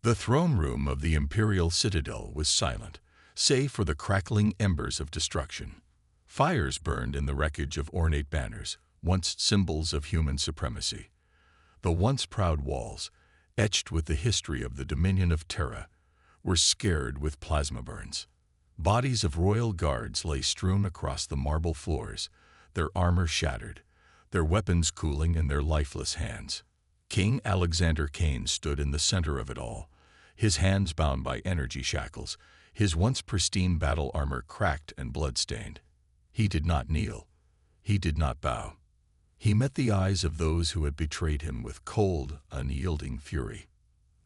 The throne room of the Imperial Citadel was silent, save for the crackling embers of destruction. Fires burned in the wreckage of ornate banners, once symbols of human supremacy. The once proud walls, etched with the history of the Dominion of Terra, were scarred with plasma burns. Bodies of royal guards lay strewn across the marble floors, their armor shattered, their weapons cooling in their lifeless hands. King Alexander Kane stood in the center of it all, his hands bound by energy shackles, his once pristine battle armor cracked and blood-stained. He did not kneel. He did not bow. He met the eyes of those who had betrayed him with cold, unyielding fury.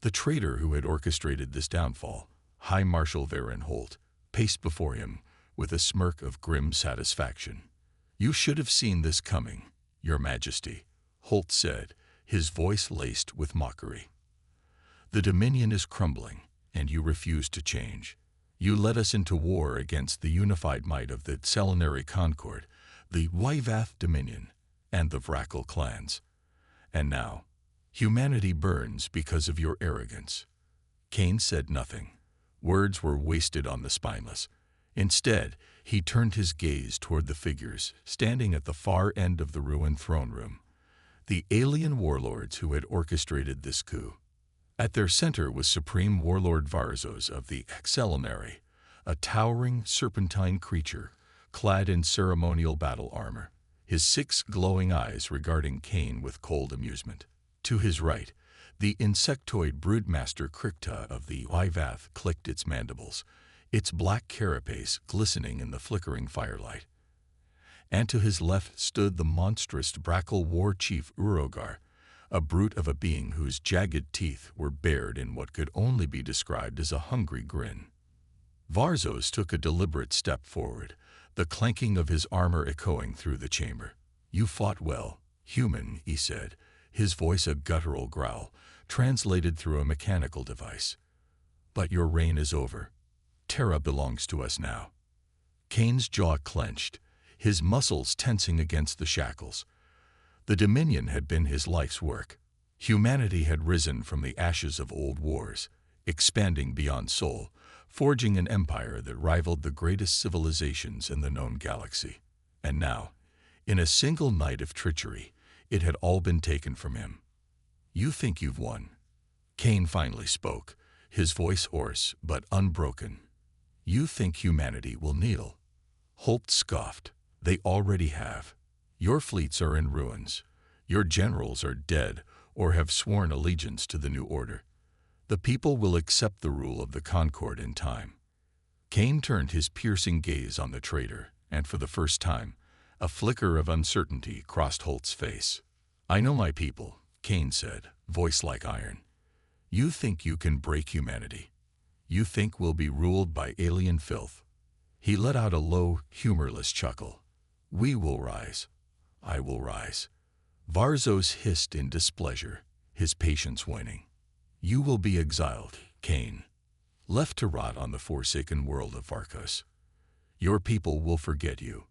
The traitor who had orchestrated this downfall, High Marshal Varen Holt, paced before him with a smirk of grim satisfaction. "You should have seen this coming, Your Majesty," Holt said, his voice laced with mockery. "The Dominion is crumbling, and you refuse to change. You led us into war against the unified might of the Selenary Concord, the Wyvath Dominion, and the Vrackle clans. And now, humanity burns because of your arrogance." Kane said nothing. Words were wasted on the spineless. Instead, he turned his gaze toward the figures standing at the far end of the ruined throne room, the alien warlords who had orchestrated this coup. At their center was Supreme Warlord Varzos of the Selenary, a towering, serpentine creature clad in ceremonial battle armor, his 6 glowing eyes regarding Kane with cold amusement. To his right, the insectoid broodmaster Krikta of the Wyvath clicked its mandibles, its black carapace glistening in the flickering firelight. And to his left stood the monstrous Brackle war chief Urogar, a brute of a being whose jagged teeth were bared in what could only be described as a hungry grin. Varzos took a deliberate step forward, the clanking of his armor echoing through the chamber. "You fought well, human," he said, his voice a guttural growl, translated through a mechanical device. "But your reign is over. Terra belongs to us now." Kane's jaw clenched, his muscles tensing against the shackles. The Dominion had been his life's work. Humanity had risen from the ashes of old wars, expanding beyond Sol, forging an empire that rivaled the greatest civilizations in the known galaxy. And now, in a single night of treachery, it had all been taken from him. "You think you've won." Kane finally spoke, his voice hoarse but unbroken. "You think humanity will kneel." Holt scoffed. "They already have. Your fleets are in ruins. Your generals are dead or have sworn allegiance to the New Order. The people will accept the rule of the Concord in time." Kane turned his piercing gaze on the traitor, and for the first time, a flicker of uncertainty crossed Holt's face. "I know my people," Kane said, voice like iron. "You think you can break humanity. You think we'll be ruled by alien filth." He let out a low, humorless chuckle. "We will rise. I will rise." Varzos hissed in displeasure, his patience waning. "You will be exiled, Kane, left to rot on the forsaken world of Varkos. Your people will forget you.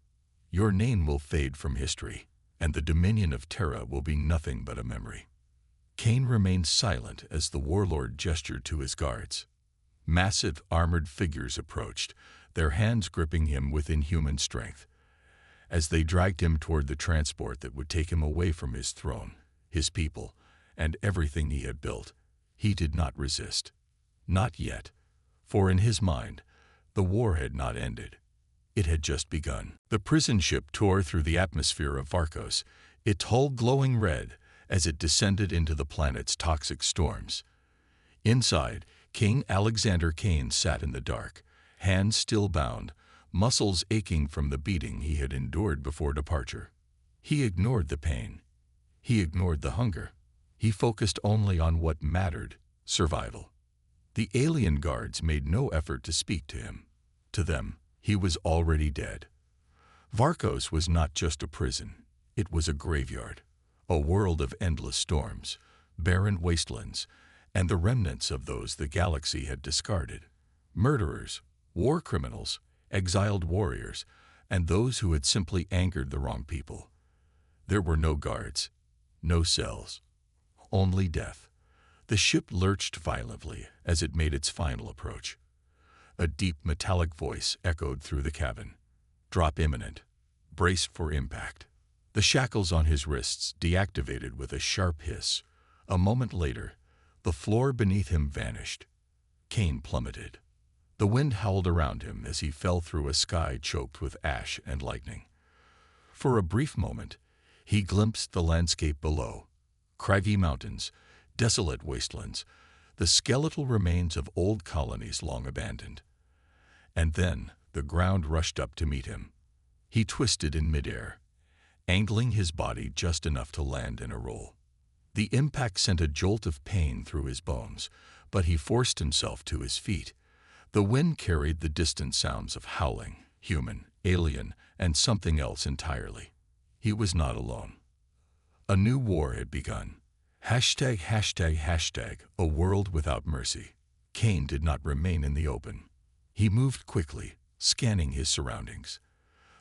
Your name will fade from history, and the Dominion of Terra will be nothing but a memory." Kane remained silent as the warlord gestured to his guards. Massive, armored figures approached, their hands gripping him with inhuman strength. As they dragged him toward the transport that would take him away from his throne, his people, and everything he had built, he did not resist. Not yet, for in his mind, the war had not ended. It had just begun. The prison ship tore through the atmosphere of Varkos, its hull glowing red as it descended into the planet's toxic storms. Inside, King Alexander Kane sat in the dark, hands still bound, muscles aching from the beating he had endured before departure. He ignored the pain. He ignored the hunger. He focused only on what mattered, survival. The alien guards made no effort to speak to him. To them, he was already dead. Varkos was not just a prison. It was a graveyard, a world of endless storms, barren wastelands, and the remnants of those the galaxy had discarded. Murderers, war criminals, exiled warriors, and those who had simply angered the wrong people. There were no guards, no cells, only death. The ship lurched violently as it made its final approach. A deep metallic voice echoed through the cabin. "Drop imminent. Brace for impact." The shackles on his wrists deactivated with a sharp hiss. A moment later, the floor beneath him vanished. Kane plummeted. The wind howled around him as he fell through a sky choked with ash and lightning. For a brief moment, he glimpsed the landscape below. Craggy mountains, desolate wastelands, the skeletal remains of old colonies long abandoned. And then the ground rushed up to meet him. He twisted in midair, angling his body just enough to land in a roll. The impact sent a jolt of pain through his bones, but he forced himself to his feet. The wind carried the distant sounds of howling, human, alien, and something else entirely. He was not alone. A new war had begun. Hashtag, hashtag, hashtag, a world without mercy. Kane did not remain in the open. He moved quickly, scanning his surroundings.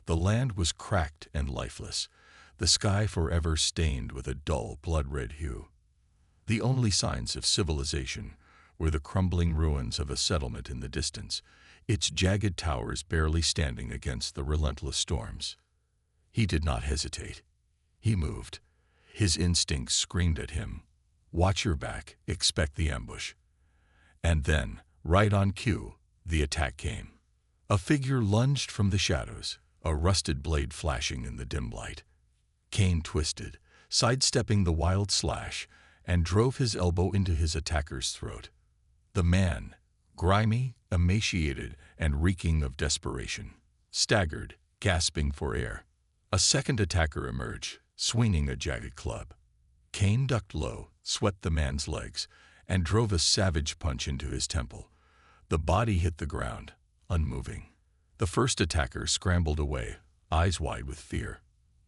The land was cracked and lifeless, the sky forever stained with a dull, blood-red hue. The only signs of civilization were the crumbling ruins of a settlement in the distance, its jagged towers barely standing against the relentless storms. He did not hesitate. He moved. His instincts screamed at him, "Watch your back, expect the ambush." And then, right on cue, the attack came. A figure lunged from the shadows, a rusted blade flashing in the dim light. Kane twisted, sidestepping the wild slash, and drove his elbow into his attacker's throat. The man, grimy, emaciated, and reeking of desperation, staggered, gasping for air. A second attacker emerged, swinging a jagged club. Kane ducked low, swept the man's legs, and drove a savage punch into his temple. The body hit the ground, unmoving. The first attacker scrambled away, eyes wide with fear.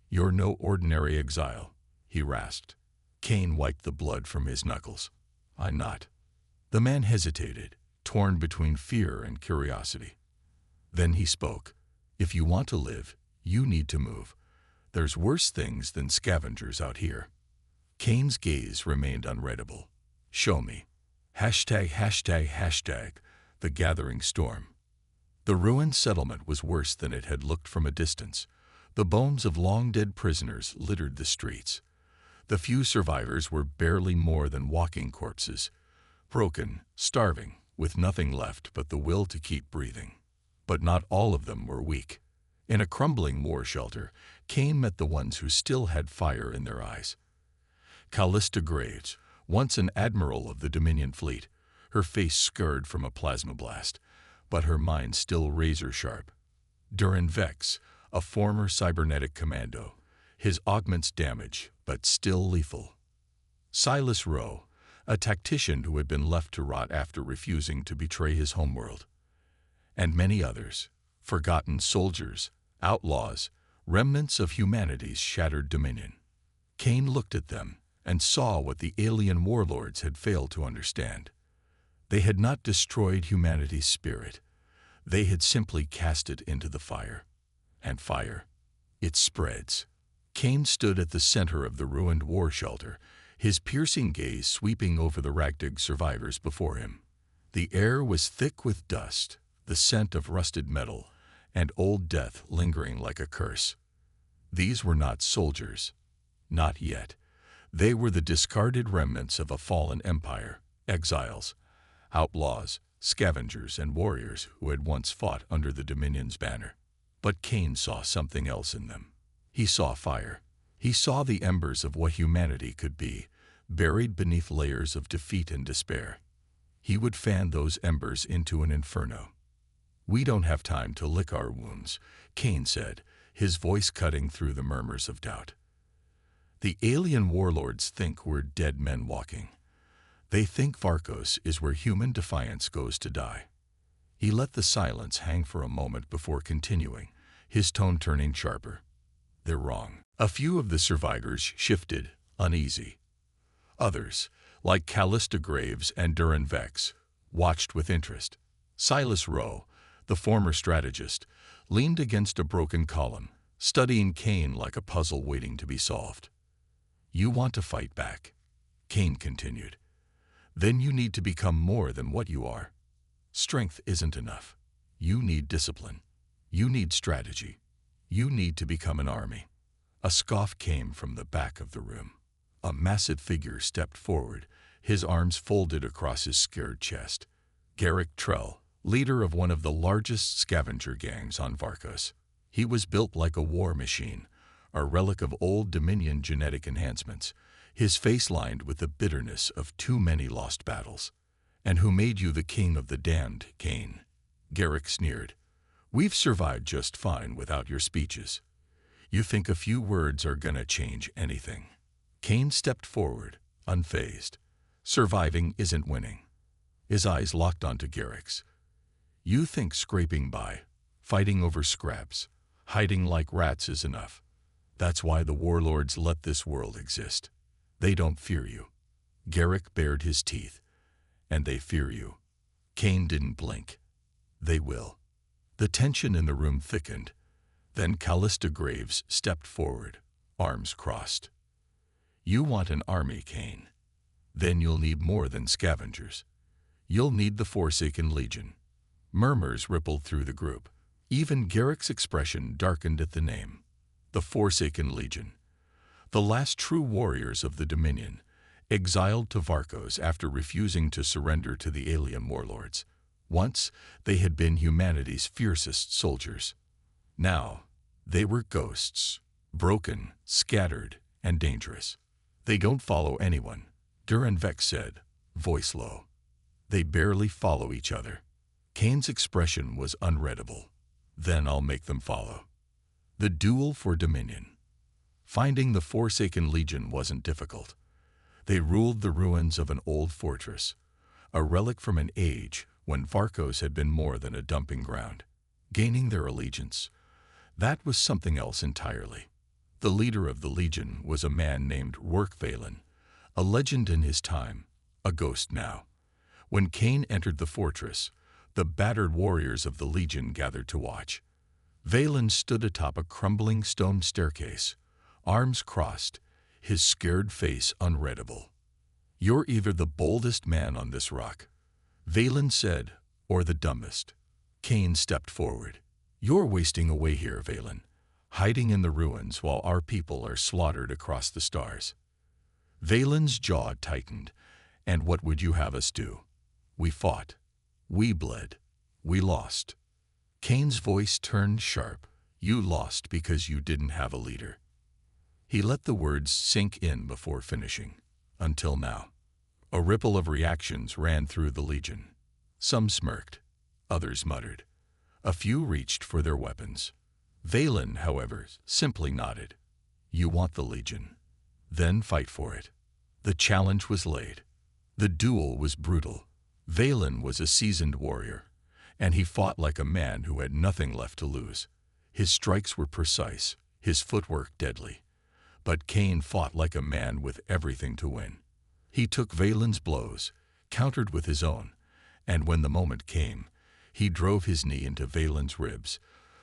"You're no ordinary exile," he rasped. Kane wiped the blood from his knuckles. "I'm not." The man hesitated, torn between fear and curiosity. Then he spoke. "If you want to live, you need to move. There's worse things than scavengers out here." Kane's gaze remained unreadable. "Show me." Hashtag, hashtag, hashtag, the gathering storm. The ruined settlement was worse than it had looked from a distance. The bones of long-dead prisoners littered the streets. The few survivors were barely more than walking corpses, broken, starving, with nothing left but the will to keep breathing. But not all of them were weak. In a crumbling war shelter, Kane met the ones who still had fire in their eyes. Callista Graves, once an admiral of the Dominion fleet, her face scarred from a plasma blast, but her mind still razor-sharp. Durin Vex, a former cybernetic commando, his augments damaged, but still lethal. Silas Rowe, a tactician who had been left to rot after refusing to betray his homeworld. And many others, forgotten soldiers, outlaws, remnants of humanity's shattered dominion. Kane looked at them and saw what the alien warlords had failed to understand. They had not destroyed humanity's spirit. They had simply cast it into the fire. And fire, it spreads. Kane stood at the center of the ruined war shelter, his piercing gaze sweeping over the ragtag survivors before him. The air was thick with dust, the scent of rusted metal, and old death lingering like a curse. These were not soldiers. Not yet. They were the discarded remnants of a fallen empire, exiles, outlaws, scavengers, and warriors who had once fought under the Dominion's banner. But Kane saw something else in them. He saw fire. He saw the embers of what humanity could be, buried beneath layers of defeat and despair. He would fan those embers into an inferno. "We don't have time to lick our wounds," Kane said, his voice cutting through the murmurs of doubt. "The alien warlords think we're dead men walking. They think Varkos is where human defiance goes to die." He let the silence hang for a moment before continuing, his tone turning sharper. "They're wrong." A few of the survivors shifted, uneasy. Others, like Callista Graves and Durin Vex, watched with interest. Silas Rowe, the former strategist, leaned against a broken column, studying Kane like a puzzle waiting to be solved. "You want to fight back," Kane continued. then you need to become more than what you are. Strength isn't enough. You need discipline. You need strategy. You need to become an army. A scoff came from the back of the room. A massive figure stepped forward, his arms folded across his scared chest. Garrick Trell, leader of one of the largest scavenger gangs on Varkos. He was built like a war machine, a relic of old Dominion genetic enhancements, his face lined with the bitterness of too many lost battles. "And who made you the king of the damned, Cain?" Garrick sneered. "We've survived just fine without your speeches. You think a few words are gonna change anything?" Cain stepped forward, unfazed. "Surviving isn't winning." His eyes locked onto Garrick's. "You think scraping by, fighting over scraps, hiding like rats is enough. That's why the warlords let this world exist. They don't fear you." Garrick bared his teeth. "And they fear you." Cain didn't blink. "They will." The tension in the room thickened. Then Callista Graves stepped forward, arms crossed. "You want an army, Cain? Then you'll need more than scavengers. You'll need the Forsaken Legion." Murmurs rippled through the group. Even Garrick's expression darkened at the name. The Forsaken Legion. The last true warriors of the Dominion, exiled to Varkos after refusing to surrender to the alien warlords. Once, they had been humanity's fiercest soldiers. Now, they were ghosts, broken, scattered, and dangerous. "They don't follow anyone," Duranvek said, voice low. "They barely follow each other." Cain's expression was unreadable. "Then I'll make them follow." The duel for Dominion. Finding the Forsaken Legion wasn't difficult. They ruled the ruins of an old fortress, a relic from an age when Varkos had been more than a dumping ground. Gaining their allegiance, that was something else entirely. The leader of the Legion was a man named Valen, a legend in his time, a ghost now. When Cain entered the fortress, the battered warriors of the Legion gathered to watch. Valen stood atop a crumbling stone staircase, arms crossed, his scared face unreadable. "You're either the boldest man on this rock," Valen said, "or the dumbest." Cain stepped forward. "You're wasting away here, Valen, hiding in the ruins while our people are slaughtered across the stars." Valen's jaw tightened. "And what would you have us do? We fought. We bled. We lost." Cain's voice turned sharp. "You lost because you didn't have a leader." He let the words sink in before finishing. "Until now." A ripple of reactions ran through the Legion. Some smirked. Others muttered. A few reached for their weapons. Valen, however, simply nodded. "You want the Legion? Then fight for it." The challenge was laid. The duel was brutal. Valen was a seasoned warrior, and he fought like a man who had nothing left to lose. His strikes were precise, his footwork deadly. But Cain fought like a man with everything to win. He took Valen's blows, countered with his own, and when the moment came, he drove his knee into Valen's ribs,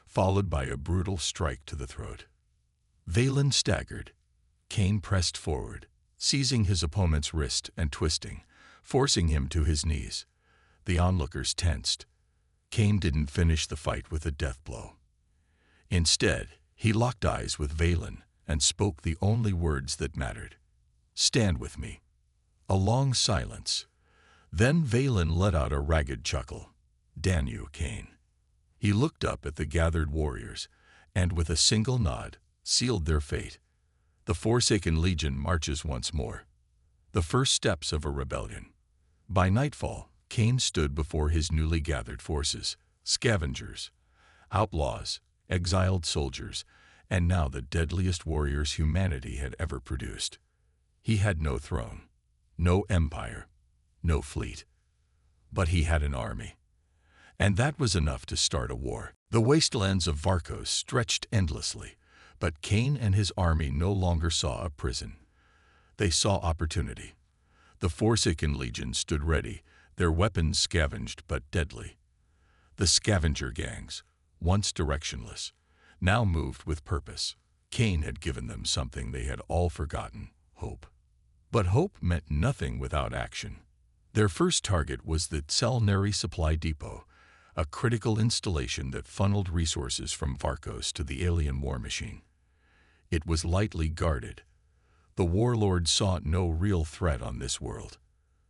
followed by a brutal strike to the throat. Valen staggered. Cain pressed forward, seizing his opponent's wrist and twisting, forcing him to his knees. The onlookers tensed. Cain didn't finish the fight with a death blow. Instead, he locked eyes with Valen and spoke the only words that mattered. "Stand with me." A long silence. Then Valen let out a ragged chuckle. "Damn you, Cain." He looked up at the gathered warriors, and with a single nod, sealed their fate. The Forsaken Legion marches once more. The first steps of a rebellion. By nightfall, Cain stood before his newly gathered forces, scavengers, outlaws, exiled soldiers, and now the deadliest warriors humanity had ever produced. He had no throne, no empire, no fleet. But he had an army. And that was enough to start a war. The wastelands of Varkos stretched endlessly, but Cain and his army no longer saw a prison. They saw opportunity. The Forsaken Legion stood ready, their weapons scavenged but deadly. The scavenger gangs, once directionless, now moved with purpose. Cain had given them something they had all forgotten: hope. But hope meant nothing without action. Their first target was the Salnary Supply Depot, a critical installation that funneled resources from Varkos to the alien war machine. It was lightly guarded. The warlords saw no real threat on this world.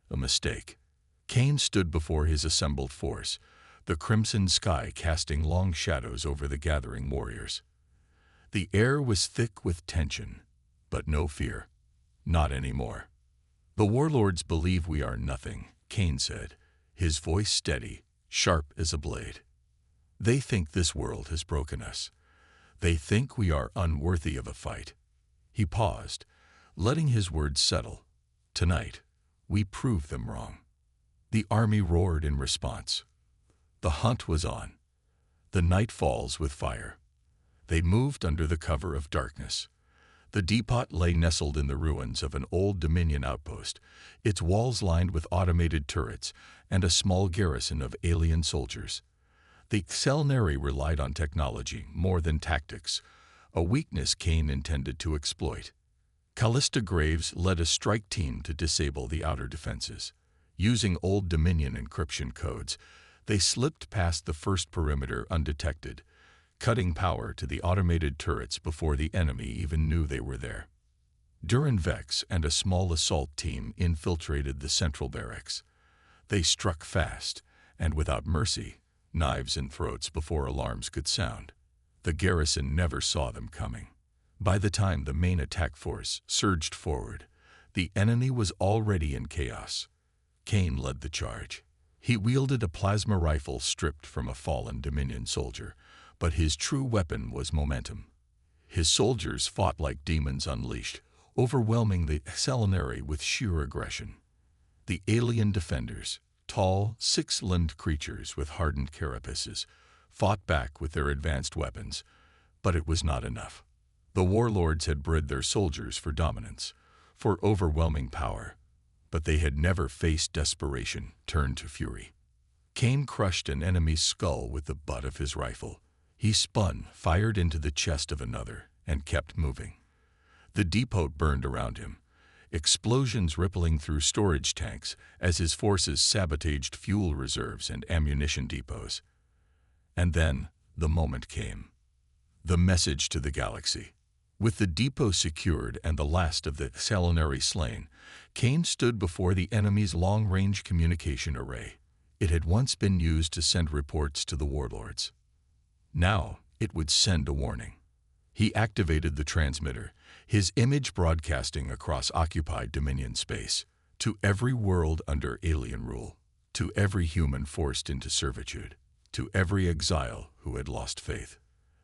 A mistake. Kane stood before his assembled force, the crimson sky casting long shadows over the gathering warriors. The air was thick with tension, but no fear. Not anymore. "The warlords believe we are nothing," Kane said, his voice steady, sharp as a blade. "They think this world has broken us. They think we are unworthy of a fight." He paused, letting his words settle. "Tonight, we prove them wrong." The army roared in response. The hunt was on. The night falls with fire. They moved under the cover of darkness. The depot lay nestled in the ruins of an old Dominion outpost, its walls lined with automated turrets and a small garrison of alien soldiers. The Salnary relied on technology more than tactics, a weakness Kane intended to exploit. Callista Graves led a strike team to disable the outer defenses. Using old Dominion encryption codes, they slipped past the first perimeter undetected, cutting power to the automated turrets before the enemy even knew they were there. Duran Vex and a small assault team infiltrated the central barracks. They struck fast, and without mercy, knives in throats before alarms could sound. The garrison never saw them coming. By the time the main attack force surged forward, the enemy was already in chaos. Kane led the charge. He wielded a plasma rifle stripped from a fallen Dominion soldier, but his true weapon was momentum. His soldiers fought like demons unleashed, overwhelming the Salnary with sheer aggression. The alien defenders, tall, six-limbed creatures with hardened carapaces, fought back with their advanced weapons, but it was not enough. The warlords had bred their soldiers for dominance, for overwhelming power, but they had never faced desperation turned to fury. Kane crushed an enemy's skull with the butt of his rifle. He spun, fired into the chest of another, and kept moving. The depot burned around him, explosions rippling through storage tanks as his forces sabotaged fuel reserves and ammunition depots. And then the moment came. The message to the galaxy. With the depot secured and the last of the Salnary slain, Kane stood before the enemy's long-range communication array. It had once been used to send reports to the warlords. Now it would send a warning. He activated the transmitter, his image broadcasting across occupied Dominion space, to every world under alien rule, to every human forced into servitude, to every exile who had lost faith.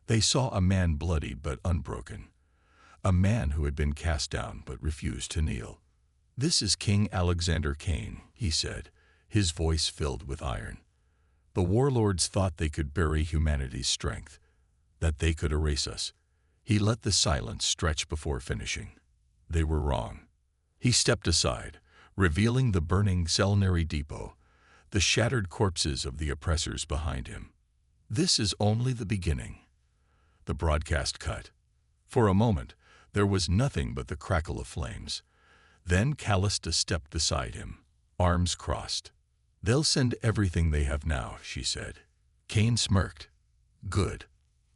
They saw a man bloodied but unbroken, a man who had been cast down but refused to kneel. "This is King Alexander Kane," he said, his voice filled with iron. "The warlords thought they could bury humanity's strength, that they could erase us." He let the silence stretch before finishing. They were wrong. He stepped aside, revealing the burning Salnary depot, the shattered corpses of the oppressors behind him. "This is only the beginning." The broadcast cut. For a moment, there was nothing but the crackle of flames. Then Callista stepped beside him, arms crossed. "They'll send everything they have now," she said. Kane smirked. "Good.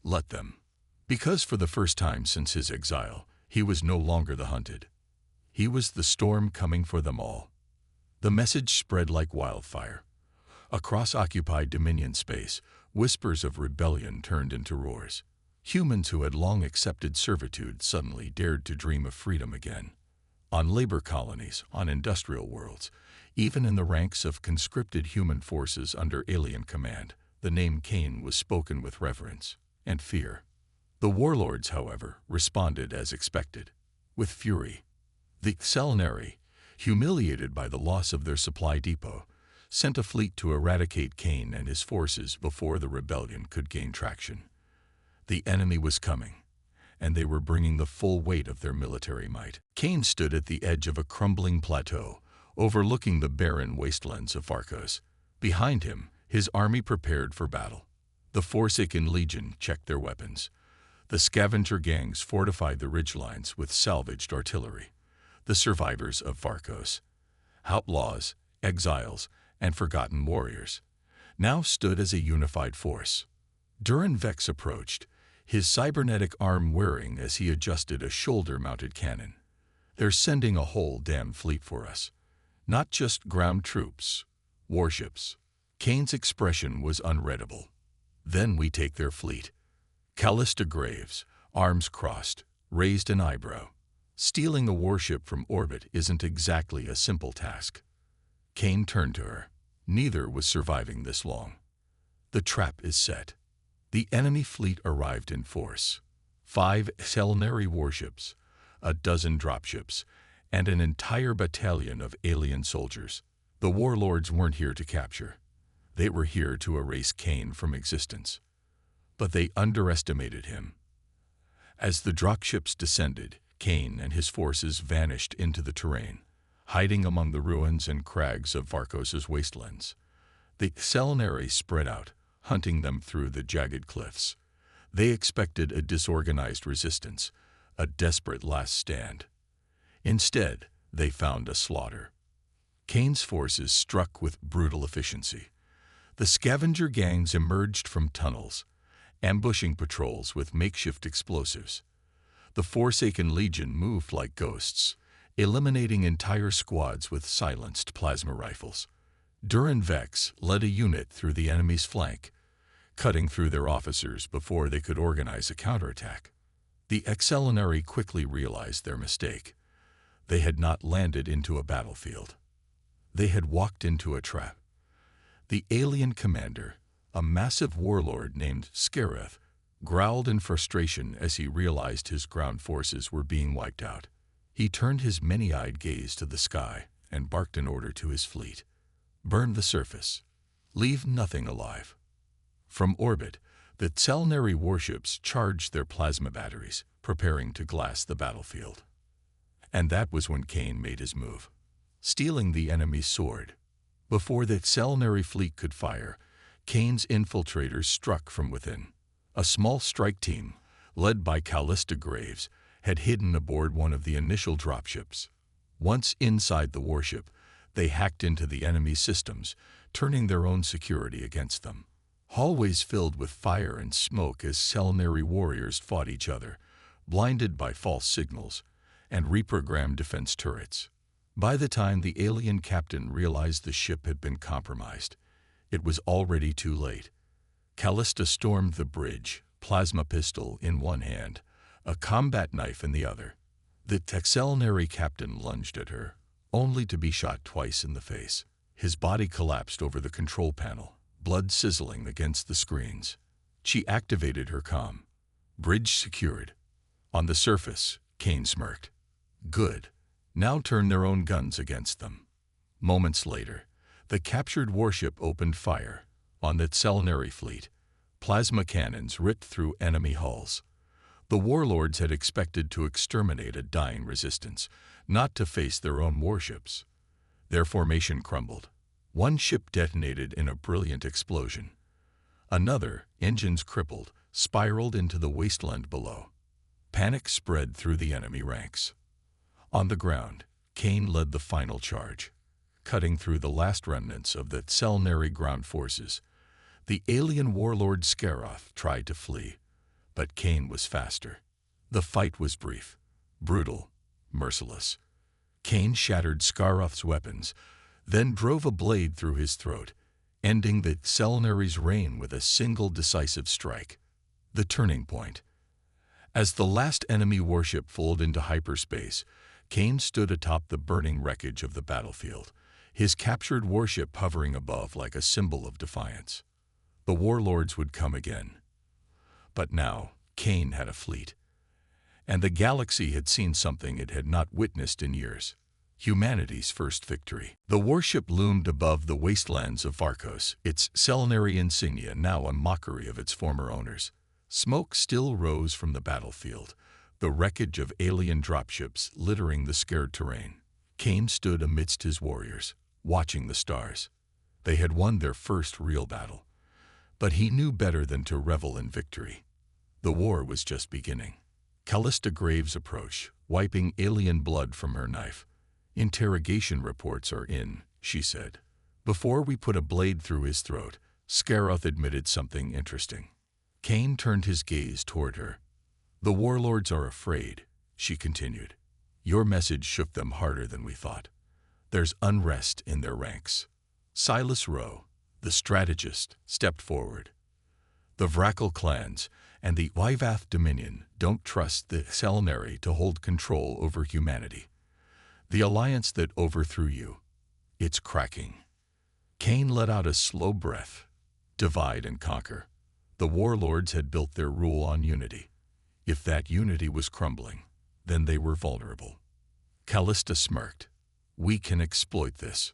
Let them." Because for the first time since his exile, he was no longer the hunted. He was the storm coming for them all. The message spread like wildfire. Across occupied Dominion space, whispers of rebellion turned into roars. Humans who had long accepted servitude suddenly dared to dream of freedom again. On labor colonies, on industrial worlds, even in the ranks of conscripted human forces under alien command, the name Kane was spoken with reverence and fear. The warlords, however, responded as expected, with fury. The Salnary, humiliated by the loss of their supply depot, sent a fleet to eradicate Kane and his forces before the rebellion could gain traction. The enemy was coming, and they were bringing the full weight of their military might. Kane stood at the edge of a crumbling plateau, overlooking the barren wastelands of Varkos. Behind him, his army prepared for battle. The Forsaken Legion checked their weapons. The scavenger gangs fortified the ridgelines with salvaged artillery. The survivors of Varkos, outlaws, exiles, and forgotten warriors, now stood as a unified force. Durin Vex approached, his cybernetic arm whirring as he adjusted a shoulder-mounted cannon. "They're sending a whole damn fleet for us. Not just ground troops, warships." Kane's expression was unreadable. "Then we take their fleet." Callista Graves, arms crossed, raised an eyebrow. Stealing a warship from orbit isn't exactly a simple task. Kane turned to her. Neither was surviving this long. "The trap is set." The enemy fleet arrived in force. 5 Selnari warships, a dozen dropships, and an entire battalion of alien soldiers. The warlords weren't here to capture. They were here to erase Kane from existence. But they underestimated him. As the dropships descended, Kane and his forces vanished into the terrain, hiding among the ruins and crags of Varkos's wastelands. The Selnari spread out, hunting them through the jagged cliffs. They expected a disorganized resistance, a desperate last stand. Instead, they found a slaughter. Kane's forces struck with brutal efficiency. The scavenger gangs emerged from tunnels, ambushing patrols with makeshift explosives. The Forsaken Legion moved like ghosts, eliminating entire squads with silenced plasma rifles. Durin Vex led a unit through the enemy's flank, cutting through their officers before they could organize a counterattack. The Excelinary quickly realized their mistake. They had not landed into a battlefield. They had walked into a trap. The alien commander, a massive warlord named Scareth, growled in frustration as he realized his ground forces were being wiped out. He turned his many-eyed gaze to the sky and barked an order to his fleet. "Burn the surface. Leave nothing alive." From orbit, the Selnari warships charged their plasma batteries, preparing to glass the battlefield. And that was when Kane made his move, stealing the enemy's sword. Before the Selnari fleet could fire, Kane's infiltrators struck from within. A small strike team, led by Callista Graves, had hidden aboard one of the initial dropships. Once inside the warship, they hacked into the enemy's systems, turning their own security against them. Hallways filled with fire and smoke as Selnari warriors fought each other, blinded by false signals and reprogrammed defense turrets. By the time the alien captain realized the ship had been compromised, it was already too late. Callista stormed the bridge, plasma pistol in one hand, a combat knife in the other. The Selnari captain lunged at her, only to be shot twice in the face. His body collapsed over the control panel, blood sizzling against the screens. She activated her comm. "Bridge secured." On the surface, Kane smirked. "Good. Now turn their own guns against them." Moments later, the captured warship opened fire on the Selnari fleet. Plasma cannons ripped through enemy hulls. The warlords had expected to exterminate a dying resistance, not to face their own warships. Their formation crumbled. One ship detonated in a brilliant explosion. Another, engines crippled, spiraled into the wasteland below. Panic spread through the enemy ranks. On the ground, Kane led the final charge, cutting through the last remnants of the Selnari ground forces. The alien warlord Scaroth tried to flee, but Kane was faster. The fight was brief, brutal, merciless. Kane shattered Scaroth's weapons, then drove a blade through his throat, ending the Selnari's reign with a single decisive strike. The turning point. As the last enemy warship flew into hyperspace, Kane stood atop the burning wreckage of the battlefield, his captured warship hovering above like a symbol of defiance. The warlords would come again. But now, Kane had a fleet. And the galaxy had seen something it had not witnessed in years. Humanity's first victory. The warship loomed above the wastelands of Varkos, its Selnari insignia now a mockery of its former owners. Smoke still rose from the battlefield, the wreckage of alien dropships littering the scared terrain. Kane stood amidst his warriors, watching the stars. They had won their first real battle. But he knew better than to revel in victory. The war was just beginning. Callista Graves approached, wiping alien blood from her knife. "Interrogation reports are in," she said. Before we put a blade through his throat, Scaroth admitted something interesting. Kane turned his gaze toward her. The warlords are afraid, she continued. Your message shook them harder than we thought. There's unrest in their ranks. Silas Rowe, the strategist, stepped forward. The Vrackle clans and the Wyvath Dominion don't trust the Selnari to hold control over humanity. The alliance that overthrew you, it's cracking. Kane let out a slow breath. Divide and conquer. The warlords had built their rule on unity. If that unity was crumbling, then they were vulnerable. Callista smirked. We can exploit this.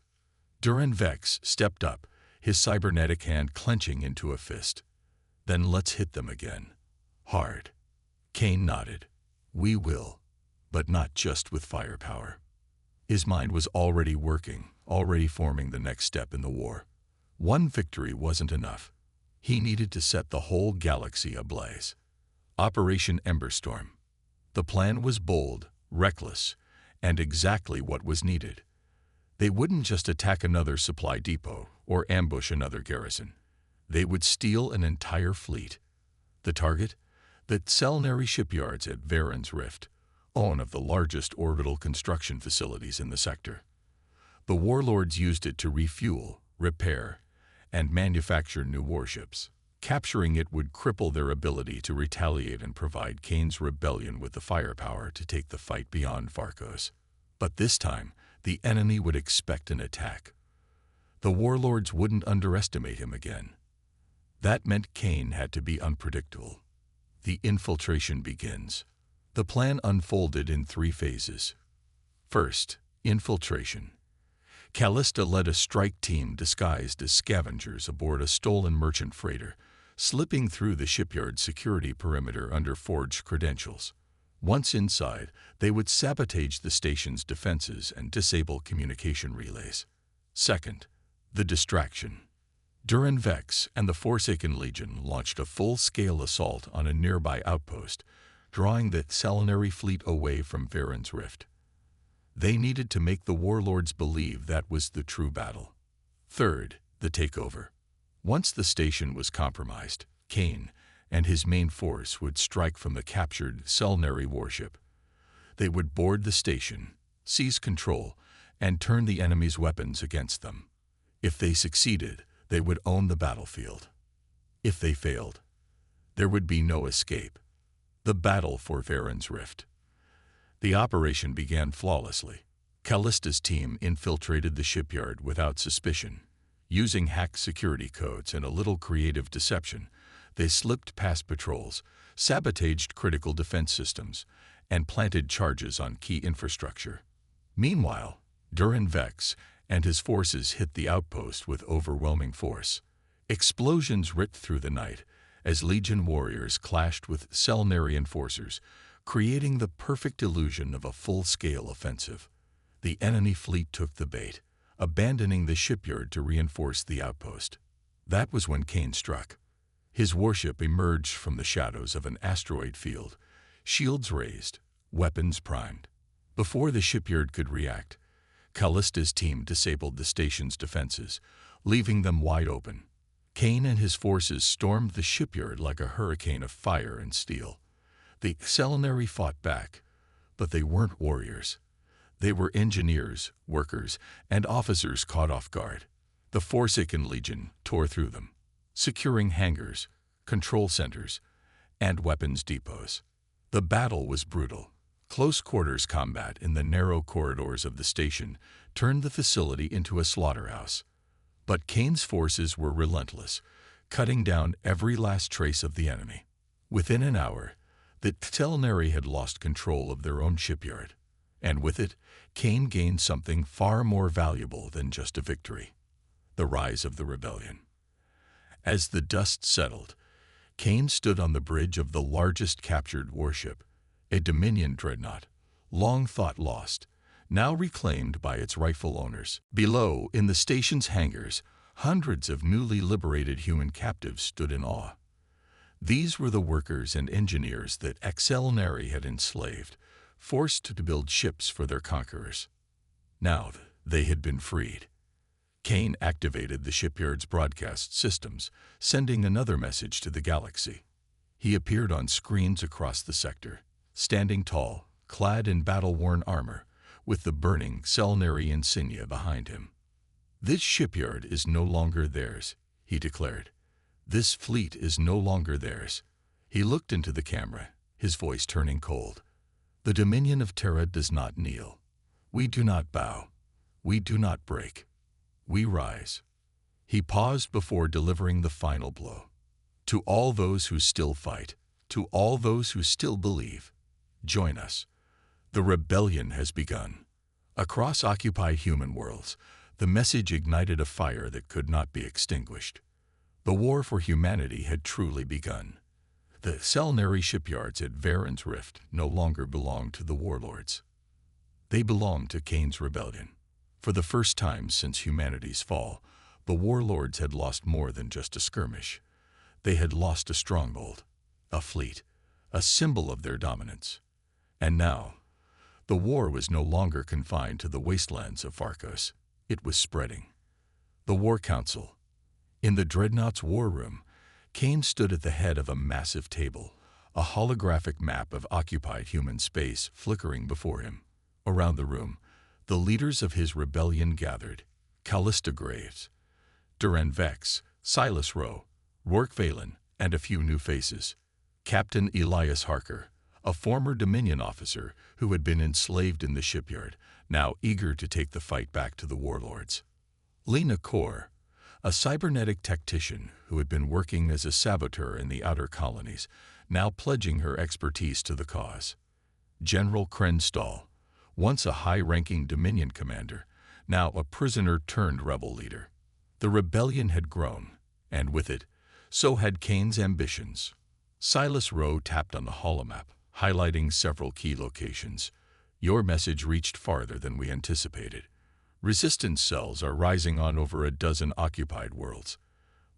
Duran Vex stepped up, his cybernetic hand clenching into a fist. Then let's hit them again. Hard. Kane nodded. We will, but not just with firepower. His mind was already working, already forming the next step in the war. One victory wasn't enough. He needed to set the whole galaxy ablaze. Operation Emberstorm. The plan was bold, reckless, and exactly what was needed. They wouldn't just attack another supply depot or ambush another garrison. They would steal an entire fleet. The target? The Selnari shipyards at Varen's Rift, one of the largest orbital construction facilities in the sector. The warlords used it to refuel, repair, and manufacture new warships. Capturing it would cripple their ability to retaliate and provide Kane's rebellion with the firepower to take the fight beyond Farkos. But this time, the enemy would expect an attack. The warlords wouldn't underestimate him again. That meant Kane had to be unpredictable. The infiltration begins. The plan unfolded in 3 phases. First, infiltration. Callista led a strike team disguised as scavengers aboard a stolen merchant freighter, slipping through the shipyard security perimeter under forged credentials. Once inside, they would sabotage the station's defenses and disable communication relays. Second, the distraction. Duran Vex and the Forsaken Legion launched a full-scale assault on a nearby outpost, drawing the Selnari fleet away from Varen's Rift. They needed to make the warlords believe that was the true battle. Third, the takeover. Once the station was compromised, Kane and his main force would strike from the captured Selnari warship. They would board the station, seize control, and turn the enemy's weapons against them. If they succeeded, they would own the battlefield. If they failed, there would be no escape. The battle for Varen's Rift. The operation began flawlessly. Callista's team infiltrated the shipyard without suspicion. Using hacked security codes and a little creative deception, they slipped past patrols, sabotaged critical defense systems, and planted charges on key infrastructure. Meanwhile, Duran Vex and his forces hit the outpost with overwhelming force. Explosions ripped through the night as Legion warriors clashed with Selnari enforcers, creating the perfect illusion of a full-scale offensive. The enemy fleet took the bait, abandoning the shipyard to reinforce the outpost. That was when Kane struck. His warship emerged from the shadows of an asteroid field, shields raised, weapons primed. Before the shipyard could react, Callista's team disabled the station's defenses, leaving them wide open. Kane and his forces stormed the shipyard like a hurricane of fire and steel. The Selnari fought back, but they weren't warriors. They were engineers, workers, and officers caught off guard. The Forsaken Legion tore through them, securing hangars, control centers, and weapons depots. The battle was brutal. Close-quarters combat in the narrow corridors of the station turned the facility into a slaughterhouse. But Kane's forces were relentless, cutting down every last trace of the enemy. Within an hour, the Selnari had lost control of their own shipyard, and with it, Kane gained something far more valuable than just a victory: the rise of the rebellion. As the dust settled, Kane stood on the bridge of the largest captured warship, a Dominion dreadnought, long thought lost, now reclaimed by its rightful owners. Below, in the station's hangars, hundreds of newly liberated human captives stood in awe. These were the workers and engineers that Selnari had enslaved, forced to build ships for their conquerors. Now they had been freed. Kane activated the shipyard's broadcast systems, sending another message to the galaxy. He appeared on screens across the sector, standing tall, clad in battle-worn armor, with the burning Selnary insignia behind him. "This shipyard is no longer theirs," he declared. "This fleet is no longer theirs." He looked into the camera, his voice turning cold. "The Dominion of Terra does not kneel. We do not bow. We do not break. We rise." He paused before delivering the final blow. "To all those who still fight, to all those who still believe, join us. The rebellion has begun." Across occupied human worlds, the message ignited a fire that could not be extinguished. The war for humanity had truly begun. The Selnary shipyards at Varen's Rift no longer belonged to the warlords. They belonged to Kane's rebellion. For the first time since humanity's fall, the warlords had lost more than just a skirmish. They had lost a stronghold, a fleet, a symbol of their dominance. And now, the war was no longer confined to the wastelands of Farkos. It was spreading. The War Council. In the Dreadnought's war room, Kane stood at the head of a massive table, a holographic map of occupied human space flickering before him. Around the room, the leaders of his rebellion gathered: Callista Graves, Duran Vex, Silas Rowe, Rourke Valen, and a few new faces. Captain Elias Harker, a former Dominion officer who had been enslaved in the shipyard, now eager to take the fight back to the warlords. Lena Kor, a cybernetic tactician who had been working as a saboteur in the outer colonies, now pledging her expertise to the cause. General Krenstall, once a high-ranking Dominion commander, now a prisoner-turned-rebel leader. The rebellion had grown, and with it, so had Kane's ambitions. Silas Rowe tapped on the holomap, highlighting several key locations. "Your message reached farther than we anticipated. Resistance cells are rising on over a dozen occupied worlds.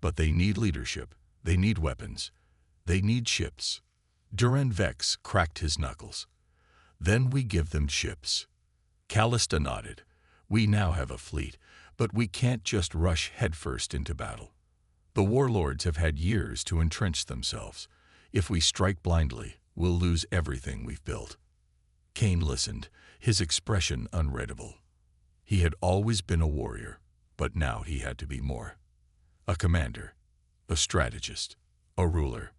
But they need leadership, they need weapons, they need ships." Duran Vex cracked his knuckles. "Then we give them ships." Callista nodded. "We now have a fleet, but we can't just rush headfirst into battle. The warlords have had years to entrench themselves. If we strike blindly, we'll lose everything we've built." Kane listened, his expression unreadable. He had always been a warrior, but now he had to be more. A commander, a strategist, a ruler.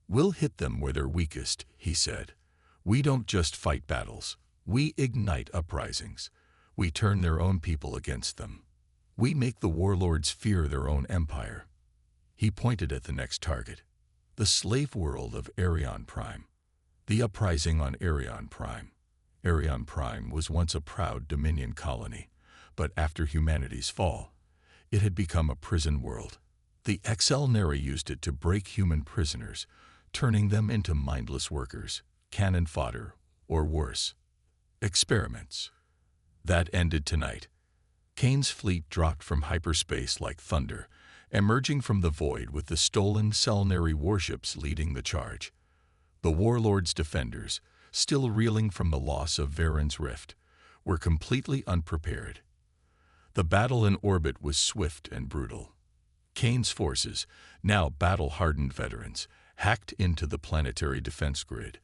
"We'll hit them where they're weakest," he said. "We don't just fight battles. We ignite uprisings. We turn their own people against them. We make the warlords fear their own empire." He pointed at the next target, the slave world of Arion Prime. The uprising on Arion Prime. Arion Prime was once a proud Dominion colony, but after humanity's fall, it had become a prison world. The Selnary used it to break human prisoners, turning them into mindless workers, cannon fodder, or worse, experiments. That ended tonight. Kane's fleet dropped from hyperspace like thunder, emerging from the void with the stolen Selnary warships leading the charge. The warlords' defenders, still reeling from the loss of Varen's Rift, were completely unprepared. The battle in orbit was swift and brutal. Kane's forces, now battle-hardened veterans, hacked into the planetary defense grid,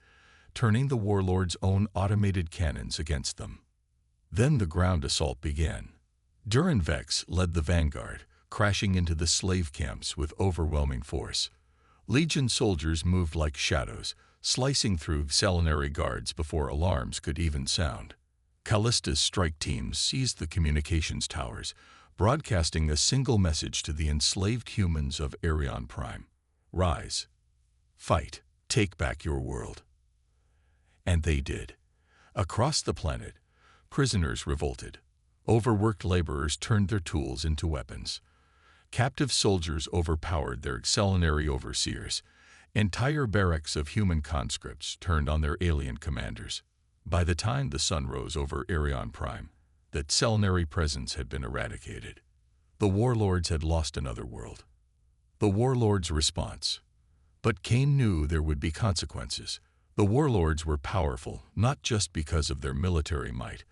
turning the warlords' own automated cannons against them. Then the ground assault began. Duran Vex led the vanguard, crashing into the slave camps with overwhelming force. Legion soldiers moved like shadows, slicing through Selnary guards before alarms could even sound. Callista's strike teams seized the communications towers, broadcasting a single message to the enslaved humans of Arion Prime: "Rise. Fight. Take back your world." And they did. Across the planet, prisoners revolted. Overworked laborers turned their tools into weapons. Captive soldiers overpowered their Selnary overseers. Entire barracks of human conscripts turned on their alien commanders. By the time the sun rose over Arion Prime, that Selnary presence had been eradicated. The warlords had lost another world. The warlords' response. But Kane knew there would be consequences. The warlords were powerful not just because of their military might,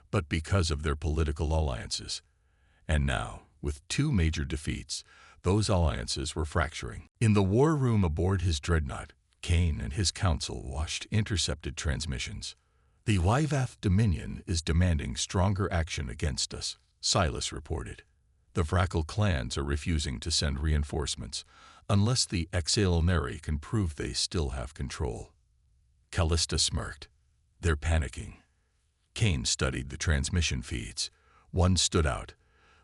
but because of their political alliances. And now, With 2 major defeats, those alliances were fracturing. In the war room aboard his dreadnought, Kane and his council watched intercepted transmissions. "The Wyvath Dominion is demanding stronger action against us," Silas reported. "The Vrackle clans are refusing to send reinforcements unless the Exalnari can prove they still have control." Callista smirked. "They're panicking." Kane studied the transmission feeds. One stood out,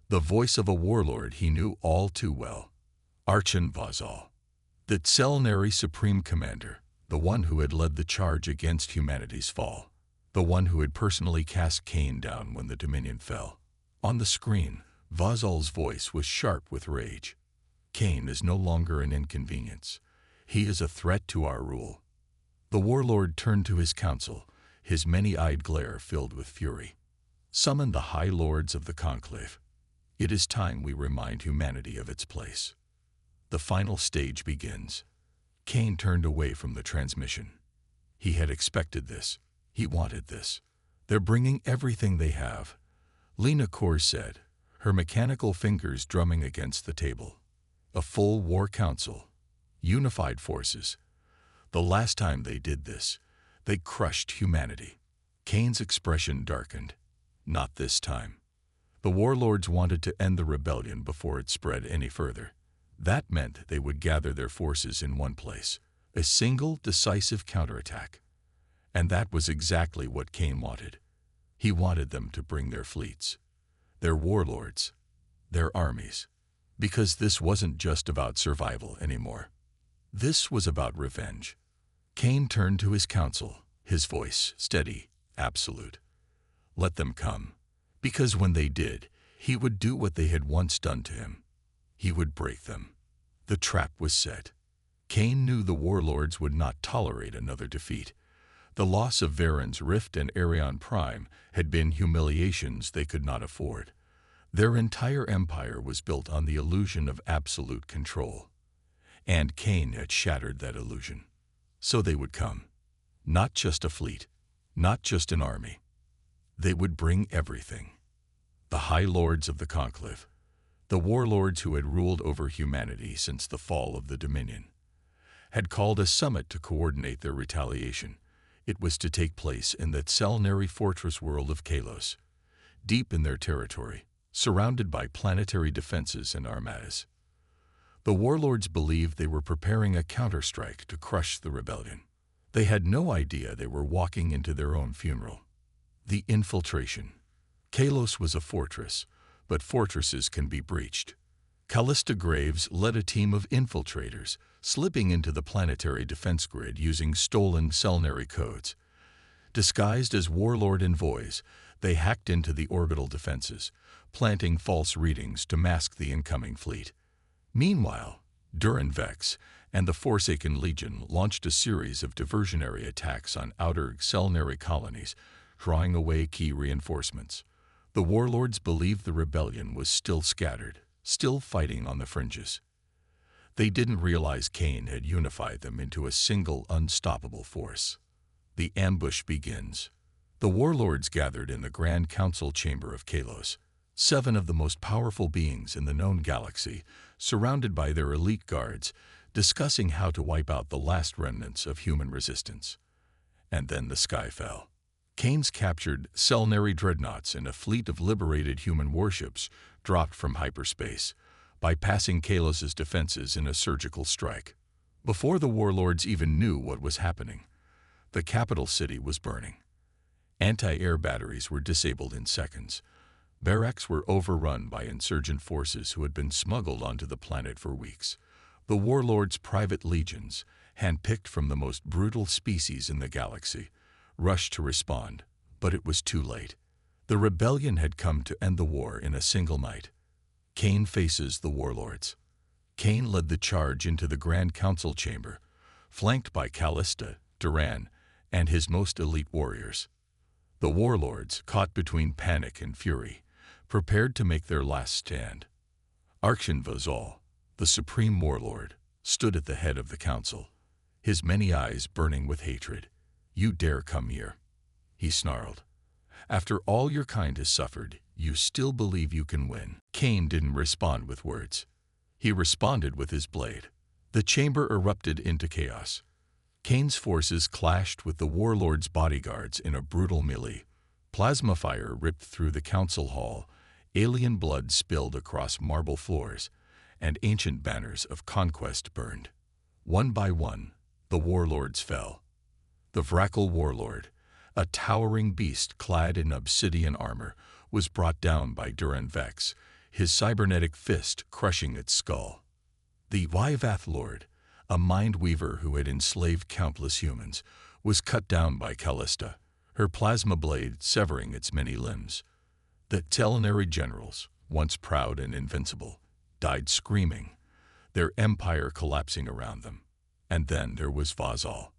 the voice of a warlord he knew all too well. Archon Vazal, the Tselnari Supreme Commander, the one who had led the charge against humanity's fall, the one who had personally cast Kane down when the Dominion fell. On the screen, Vazal's voice was sharp with rage. "Kane is no longer an inconvenience. He is a threat to our rule." The warlord turned to his council, his many-eyed glare filled with fury. "Summon the High Lords of the Conclave. It is time we remind humanity of its place. The final stage begins." Kane turned away from the transmission. He had expected this. He wanted this. "They're bringing everything they have," Lena Kor said, her mechanical fingers drumming against the table. "A full war council. Unified forces. The last time they did this, they crushed humanity." Kane's expression darkened. Not this time. The warlords wanted to end the rebellion before it spread any further. That meant they would gather their forces in one place, a single decisive counterattack. And that was exactly what Kane wanted. He wanted them to bring their fleets, their warlords, their armies. Because this wasn't just about survival anymore. This was about revenge. Kane turned to his council, his voice steady, absolute. Let them come. Because when they did, he would do what they had once done to him. He would break them. The trap was set. Kane knew the warlords would not tolerate another defeat. The loss of Varen's Rift and Arion Prime had been humiliations they could not afford. Their entire empire was built on the illusion of absolute control. And Kane had shattered that illusion. So they would come. Not just a fleet, not just an army. They would bring everything. The High Lords of the Conclave, the warlords who had ruled over humanity since the fall of the Dominion, had called a summit to coordinate their retaliation. It was to take place in the Tselnari fortress world of Kalos, deep in their territory, surrounded by planetary defenses and armadas. The warlords believed they were preparing a counterstrike to crush the rebellion. They had no idea they were walking into their own funeral. The infiltration. Kalos was a fortress, but fortresses can be breached. Callista Graves led a team of infiltrators, slipping into the planetary defense grid using stolen Tselnari codes. Disguised as warlord envoys, they hacked into the orbital defenses, planting false readings to mask the incoming fleet. Meanwhile, Duran Vex and the Forsaken Legion launched a series of diversionary attacks on outer Tselnari colonies, drawing away key reinforcements. The warlords believed the rebellion was still scattered, still fighting on the fringes. They didn't realize Kane had unified them into a single unstoppable force. The ambush begins. The warlords gathered in the Grand Council chamber of Kalos, 7 of the most powerful beings in the known galaxy, surrounded by their elite guards, discussing how to wipe out the last remnants of human resistance. And then the sky fell. Kane's captured Tselnari dreadnoughts and a fleet of liberated human warships dropped from hyperspace, bypassing Kalos's defenses in a surgical strike. Before the warlords even knew what was happening, the capital city was burning. Anti-air batteries were disabled in seconds. Barracks were overrun by insurgent forces who had been smuggled onto the planet for weeks. The warlords' private legions, handpicked from the most brutal species in the galaxy, rushed to respond, but it was too late. The rebellion had come to end the war in a single night. Kane faces the warlords. Kane led the charge into the Grand Council chamber, flanked by Callista, Duran, and his most elite warriors. The warlords, caught between panic and fury, prepared to make their last stand. Archon Vazal, the supreme warlord, stood at the head of the council, his many eyes burning with hatred. "You dare come here," he snarled. After all your kind has suffered, you still believe you can win." Cain didn't respond with words. He responded with his blade. The chamber erupted into chaos. Cain's forces clashed with the warlord's bodyguards in a brutal melee. Plasma fire ripped through the council hall, alien blood spilled across marble floors, and ancient banners of conquest burned. One by one, the warlords fell. The Vrackle warlord, a towering beast clad in obsidian armor, was brought down by Duran Vex, his cybernetic fist crushing its skull. The Wyvath lord, a mind-weaver who had enslaved countless humans, was cut down by Callista, her plasma blade severing its many limbs. The Telinari generals, once proud and invincible, died screaming, their empire collapsing around them. And then there was Vazal.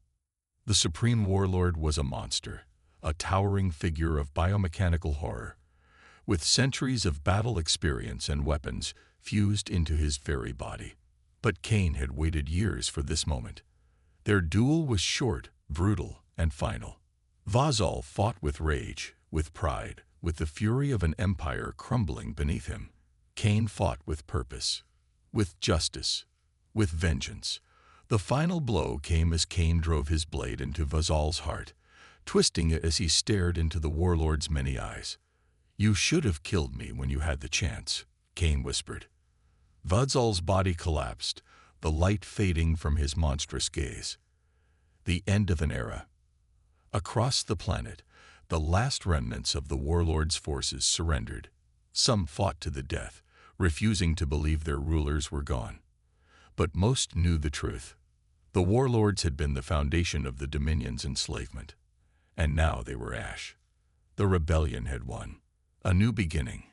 The supreme warlord was a monster, a towering figure of biomechanical horror, with centuries of battle experience and weapons fused into his very body. But Cain had waited years for this moment. Their duel was short, brutal, and final. Vazal fought with rage, with pride, with the fury of an empire crumbling beneath him. Cain fought with purpose, with justice, with vengeance. The final blow came as Cain drove his blade into Vazal's heart, twisting it as he stared into the warlord's many eyes. "You should have killed me when you had the chance," Cain whispered. Vazal's body collapsed, the light fading from his monstrous gaze. The end of an era. Across the planet, the last remnants of the warlord's forces surrendered. Some fought to the death, refusing to believe their rulers were gone. But most knew the truth. The warlords had been the foundation of the Dominion's enslavement, and now they were ash. The rebellion had won. A new beginning.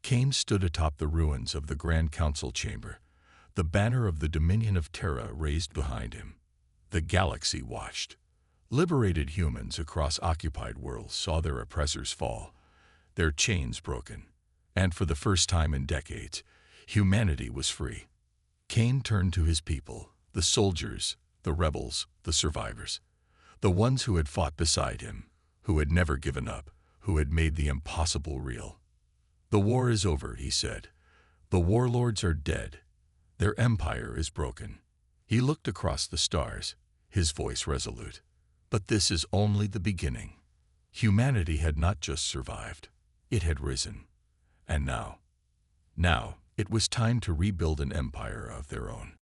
Cain stood atop the ruins of the Grand Council chamber, the banner of the Dominion of Terra raised behind him. The galaxy watched. Liberated humans across occupied worlds saw their oppressors fall, their chains broken, and for the first time in decades, humanity was free. Cain turned to his people, the soldiers, the rebels, the survivors, the ones who had fought beside him, who had never given up, who had made the impossible real. "The war is over," he said. "The warlords are dead. Their empire is broken." He looked across the stars, his voice resolute. But this is only the beginning. Humanity had not just survived, it had risen. And now it was time to rebuild an empire of their own.